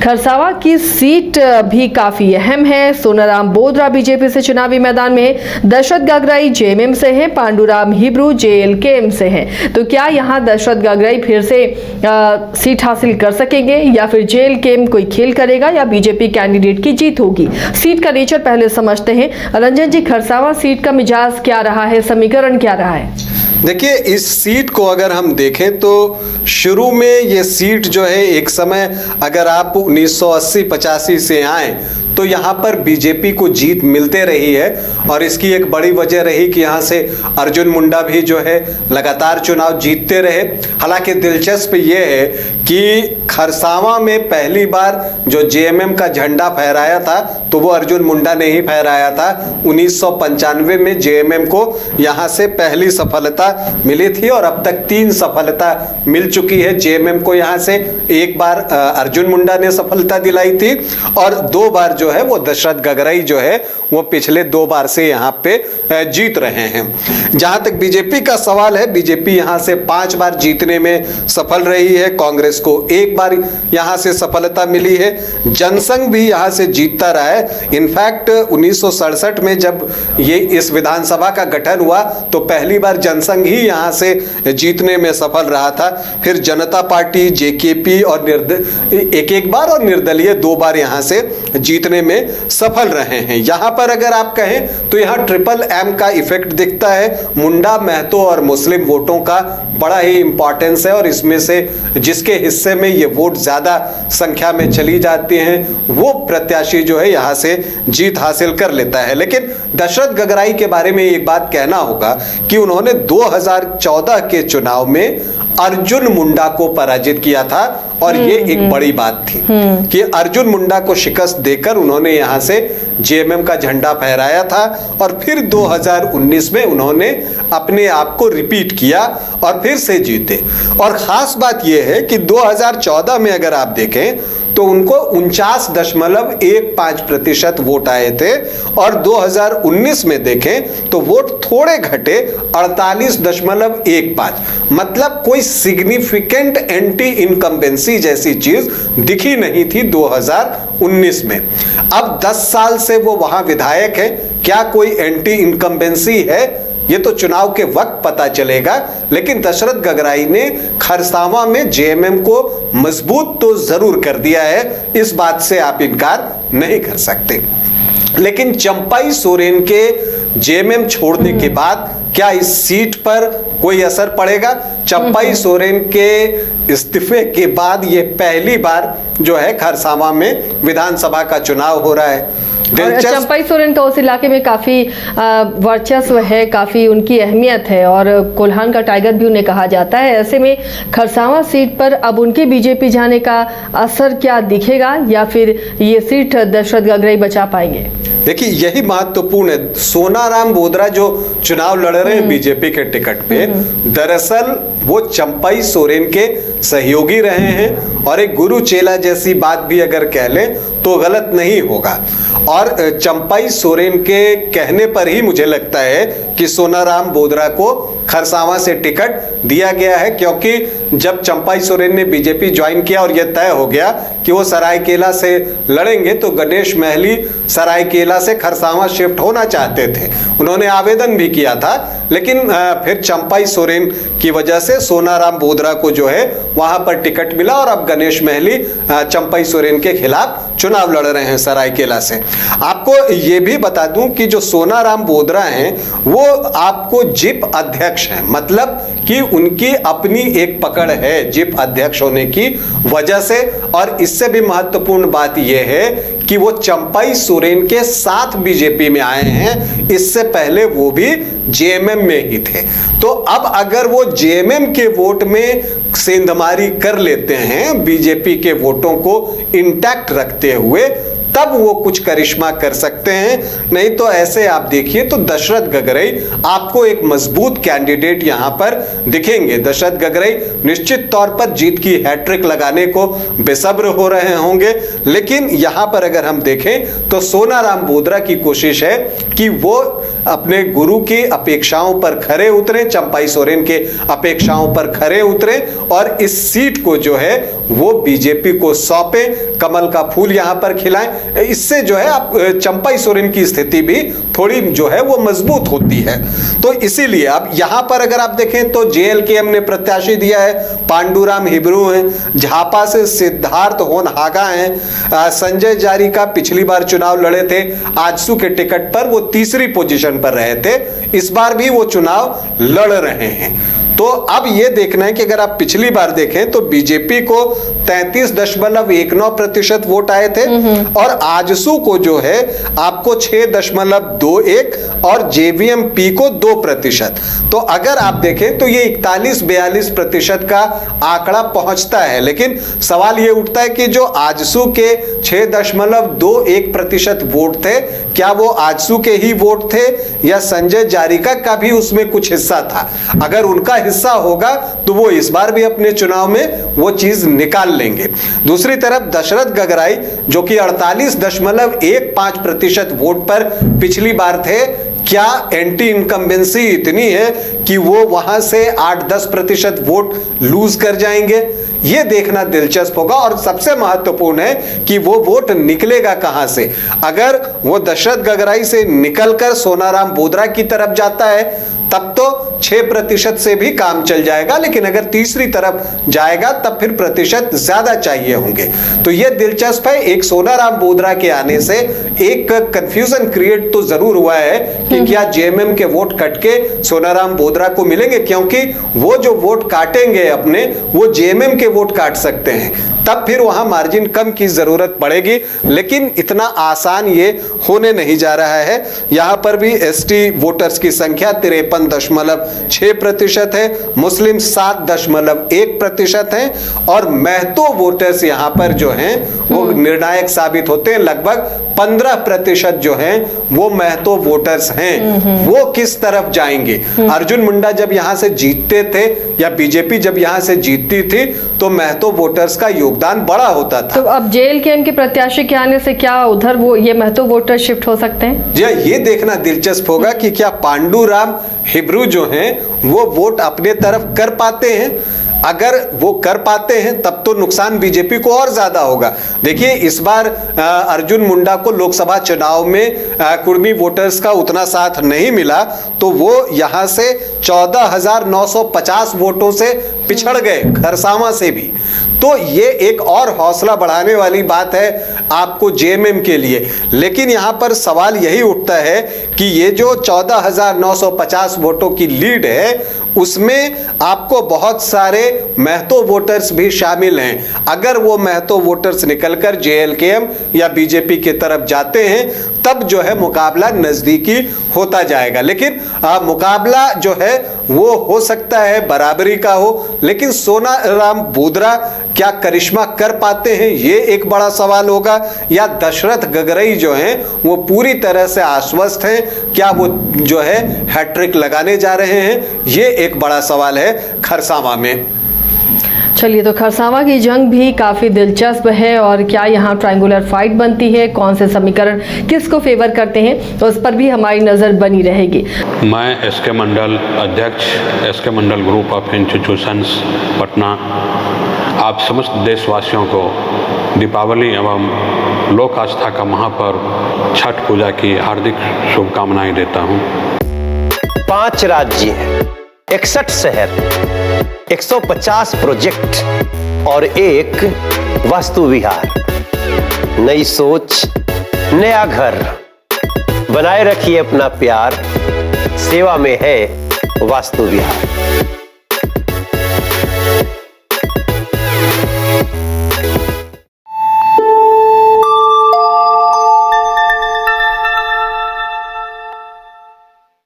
खरसावा की सीट भी काफी अहम है। सोनाराम बोदरा बीजेपी से चुनावी मैदान में, दशरथ गागराई जेएमएम से हैं, पांडुराम हिब्रू जेएलकेएम से हैं। तो क्या यहां दशरथ गागराई फिर से सीट हासिल कर सकेंगे या फिर जेएलकेएम कोई खेल करेगा या बीजेपी कैंडिडेट की जीत होगी? सीट का नेचर पहले समझते हैं। रंजन जी, खरसावा सीट का मिजाज क्या रहा है, समीकरण क्या रहा है? देखिए, इस सीट को अगर हम देखें तो शुरू में ये सीट जो है, एक समय अगर आप 1980-85 से आए तो यहाँ पर बीजेपी को जीत मिलते रही है और इसकी एक बड़ी वजह रही कि यहाँ से अर्जुन मुंडा भी जो है लगातार चुनाव जीतते रहे। हालांकि दिलचस्प ये है कि खरसावा में पहली बार जो जेएमएम का झंडा फहराया था तो वो अर्जुन मुंडा ने ही फहराया था। 1995 में जेएमएम को यहाँ से पहली सफलता मिली थी और अब तक 3 सफलता मिल चुकी है जेएमएम को यहाँ से। एक बार अर्जुन मुंडा ने सफलता दिलाई थी और 2 बार जो है वो दशरथ गागराई जो है वो पिछले 2 बार से यहाँ पे जीत रहे हैं। जहां तक बीजेपी का सवाल है, बीजेपी यहाँ से 5 बार जीतने में सफल रही है। कांग्रेस को 1 बार यहाँ से सफलता मिली है। जनसंघ भी यहाँ से जीतता रहा है। इनफैक्ट 1967 में जब ये इस विधानसभा का गठन हुआ तो पहली बार जनसंघ ही यहाँ से जीतने में सफल रहा था। फिर जनता पार्टी, जेकेपी और एक बार और निर्दलीय 2 बार यहाँ से जीतने में सफल रहे हैं। यहाँ पर अगर आप कहें तो यहाँ ट्रिपल एम का इफेक्ट दिखता है। मुंडा, महतो और मुस्लिम वोटों का बड़ा ही इंपॉर्टेंस है और इसमें से जिसके हिस्से में ये वोट ज्यादा संख्या में चली जाती हैं वो प्रत्याशी जो है यहाँ से जीत हासिल कर लेता है। लेकिन दशरथ गागराई के बारे में एक बात कहना होगा कि उन्होंने 2014 के चुनाव में अर्जुन मुंडा को पराजित किया था और ये एक बड़ी बात थी कि अर्जुन मुंडा को शिकस्त देकर उन्होंने यहां से जेएमएम का झंडा फहराया था और फिर 2019 में उन्होंने अपने आप को रिपीट किया और फिर से जीते। और खास बात यह है कि 2014 में अगर आप देखें तो उनको 49.15% वोट आए थे और 2019 में देखें तो वोट थोड़े घटे 48.15। मतलब कोई सिग्निफिकेंट एंटी इनकम्बेंसी जैसी चीज दिखी नहीं थी 2019 में। अब 10 साल से वो वहां विधायक है, क्या कोई एंटी इनकम्बेंसी है ये तो चुनाव के वक्त पता चलेगा। लेकिन दशरथ गागराई ने खरसावा में जेएमएम को मजबूत तो जरूर कर दिया है, इस बात से आप इनकार नहीं कर सकते। लेकिन चंपाई सोरेन के जेएमएम छोड़ने के बाद क्या इस सीट पर कोई असर पड़ेगा? चंपाई सोरेन के इस्तीफे के बाद ये पहली बार जो है खरसावा में विधानसभा का चुनाव हो रहा है। और चंपाई सोरेन तो उस इलाके में काफी वर्चस्व है, काफी उनकी अहमियत है और कोल्हान का टाइगर भी उन्हें कहा जाता है। ऐसे में खरसावा सीट पर अब उनके बीजेपी जाने का असर क्या दिखेगा या फिर ये सीट दशरथ गागराई बचा पाएंगे? देखिए, यही महत्वपूर्ण है। सोनाराम बोदरा जो चुनाव लड़ रहे हैं बीजेपी के टिकट पे, दरअसल वो चंपाई सोरेन के सहयोगी रहे हैं और एक गुरु चेला जैसी बात भी अगर कह लें तो गलत नहीं होगा। और चंपाई सोरेन के कहने पर ही मुझे लगता है कि सोनाराम बोदरा को खरसावा से टिकट दिया गया है, क्योंकि जब चंपाई सोरेन ने बीजेपी ज्वाइन किया और यह तय हो गया कि वो सरायकेला से लड़ेंगे तो गणेश महली सरायकेला से खरसावा शिफ्ट होना चाहते थे। उन्होंने आवेदन भी किया था, लेकिन फिर चंपाई सोरेन की वजह से सोनाराम बोदरा को जो है वहां पर टिकट मिला और अब गणेश महली चंपाई सोरेन के खिलाफ चुनाव लड़ रहे हैं सरायकेला से। आपको ये भी बता दूं कि जो सोनाराम बोदरा हैं वो आपको जिप अध्यक्ष हैं, मतलब कि उनकी अपनी एक पकड़ है जिप अध्यक्ष होने की वजह से। और इससे भी महत्वपूर्ण बात यह है कि वो चंपाई सोरेन के साथ बीजेपी में आए हैं, इससे पहले वो भी जेएमएम में ही थे। तो अब अगर वो जेएमएम के वोट में सेंधमारी कर लेते हैं बीजेपी के वोटों को इंटैक्ट रखते हुए, तब वो कुछ करिश्मा कर सकते हैं। नहीं तो ऐसे आप देखिए तो दशरथ गगरई आपको एक मजबूत कैंडिडेट यहां पर दिखेंगे। दशरथ गगरई निश्चित तौर पर जीत की हैट्रिक लगाने को बेसब्र हो रहे होंगे, लेकिन यहां पर अगर हम देखें तो सोनाराम बोदरा की कोशिश है कि वो अपने गुरु की अपेक्षाओं पर खरे उतरे, चंपाई सोरेन के अपेक्षाओं पर खरे उतरे और इस सीट को जो है वो बीजेपी को सौंपे, कमल का फूल यहां पर खिलाएं। इससे जो है आप चंपाई सोरेन की स्थिति भी थोड़ी जो है वो मजबूत होती है। तो इसीलिए अब यहां पर अगर आप देखें तो जेएलकेएम ने प्रत्याशी दिया है, पांडुराम हिब्रू हैं, झापा से सिद्धार्थ होनहागा हैं, संजय जारी का पिछली बार चुनाव लड़े थे आजसू के टिकट पर, वो तीसरी पोजीशन पर रहे थे, इस बार भी वो चुनाव लड़ रहे हैं। तो अब ये देखना है कि अगर आप पिछली बार देखें तो बीजेपी को 33.19% वोट आए थे और आजसू को जो है आपको 6.21 और जेवीएमपी को 2%। तो अगर आप देखें तो ये 41-42% का आंकड़ा पहुंचता है। लेकिन सवाल ये उठता है कि जो आजसू के 6.21% वोट थे, क्या वो आजसू के ही वोट थे या संजय जारिका का भी उसमें कुछ हिस्सा था? अगर उनका हिस्सा होगा तो वो इस बार भी अपने चुनाव में वो चीज निकाल लेंगे। दूसरी तरफ दशरथ गगराई जो कि 48.15% वोट पर पिछली बार थे, क्या एंटी इनकम्बेंसी इतनी है कि वो वहां से 8-10% वोट लूज कर जाएंगे? ये देखना दिलचस्प होगा और सबसे महत्वपूर्ण है कि वो वोट निकलेगा कहां से। अगर वो दशरथ गगराई से निकलकर सोनाराम बोदरा की तरफ जाता है तब तो 6% से भी काम चल जाएगा, लेकिन अगर तीसरी तरफ जाएगा तब फिर प्रतिशत ज्यादा चाहिए होंगे। तो यह दिलचस्प है। एक सोनाराम बोदरा के आने से एक कंफ्यूजन क्रिएट तो जरूर हुआ है कि क्या जेएमएम के वोट कट के सोनाराम बोदरा को मिलेंगे, क्योंकि वो जो वोट काटेंगे अपने, वो जेएमएम के वोट काट सकते हैं, तब फिर वहां मार्जिन कम की जरूरत पड़ेगी। लेकिन इतना आसान ये होने नहीं जा रहा है। यहां पर भी एसटी वोटर्स की संख्या 53.6% है, मुस्लिम 7.1% है और महतो वोटर्स यहां पर जो हैं वो निर्णायक साबित होते हैं। लगभग 15% जो हैं वो महतो वोटर्स हैं। वो किस तरफ जाएंगे? अर्जुन मुंडा जब यहां से जीतते थे या बीजेपी जब यहां से जीतती थी तो महतो वोटर्स का योगदान बड़ा होता था। तो अब जेएलकेएम के प्रत्याशी के आने से क्या उधर वो ये महतो वोटर शिफ्ट हो सकते हैं? जी, ये देखना दिलचस्प होगा कि क्या पांडुराम हिब्रू जो हैं वो वोट अपने तरफ कर पाते हैं। अगर वो कर पाते हैं तब तो नुकसान बीजेपी को और ज्यादा होगा। देखिए इस बार अर्जुन मुंडा को लोकसभा चुनाव में कुर्मी वोटर्स का उतना साथ नहीं मिला, तो वो यहां से 14,950 वोटों से पिछड़ गए, खरसावां से भी। तो ये एक और हौसला बढ़ाने वाली बात है आपको जेएमएम के लिए। लेकिन यहां पर सवाल यही उठता है कि ये जो 14,950 वोटों की लीड है उसमें आपको बहुत सारे महतो वोटर्स भी शामिल हैं। अगर वो महतो वोटर्स निकलकर जेएलकेएम या बीजेपी की तरफ जाते हैं तब जो है मुकाबला नजदीकी होता जाएगा। लेकिन मुकाबला जो है वो हो सकता है बराबरी का हो, लेकिन सोनाराम बोदरा क्या करिश्मा कर पाते हैं ये एक बड़ा सवाल होगा, या दशरथ गगरई जो हैं वो पूरी तरह से आश्वस्त हैं, क्या वो जो है हैट्रिक लगाने जा रहे हैं, ये एक बड़ा सवाल है खरसावां में। चलिए, तो खरसावां की जंग भी काफ़ी दिलचस्प है और क्या यहाँ ट्रायंगुलर फाइट बनती है, कौन से समीकरण किसको फेवर करते हैं, तो उस पर भी हमारी नज़र बनी रहेगी। मैं एसके मंडल, अध्यक्ष S K Mandal group of institutions Patna, आप समस्त देशवासियों को दीपावली एवं लोक आस्था का महापर्व छठ पूजा की हार्दिक शुभकामनाएं देता हूँ। 5 राज्य, 61 शहर, 150 प्रोजेक्ट और एक वास्तु विहार। नई सोच, नया घर, बनाए रखिए अपना प्यार, सेवा में है वास्तु विहार।